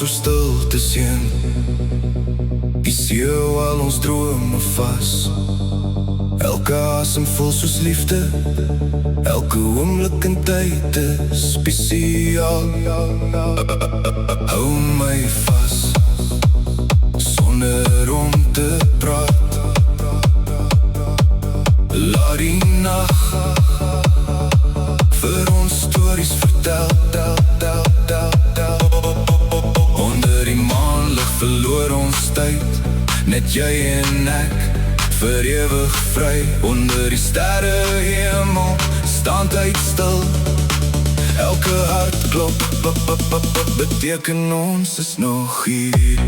so stilte seën. Die see hou ons drome vas. Elke asem voel soos liefde, elke oomblik en tyd is spesiaal. Hou my vas, sonder om te praat. Laat die nag vir ons stories vertel. Onder die maanlig verloor ons tyd, net jy en ek, vir ewig vry. Onder die sterre hemel staan tyd stil. Elke hartklop beteken ons is nog hier.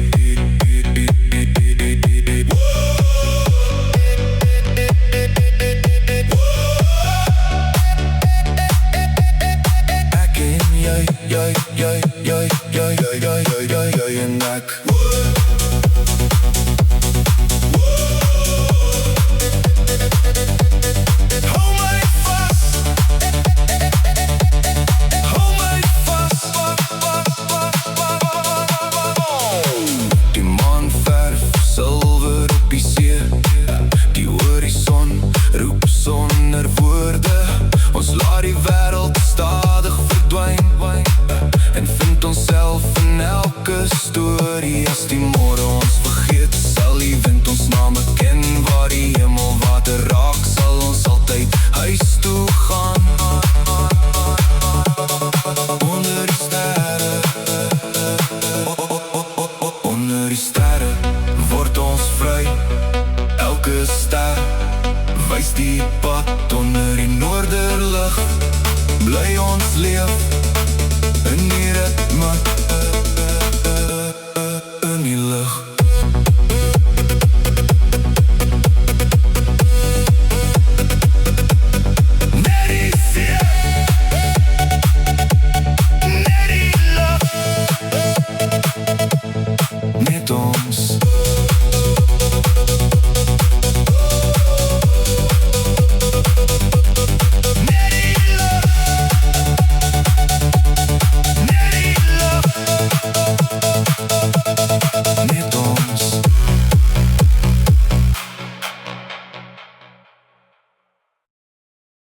Ek en jy en ek. Sonder woorde, ons laat die wêreld stadig verdwyn, en vind onsself in elke storie. As die môre ons vergeet, sal die wind ons name ken. Waar die hemel water raak, sal ons altyd huis toe gaan. Onder die sterre, onder die sterre word ons vry. Elke ster wys die pad. Onder die noorderlig bly ons leef.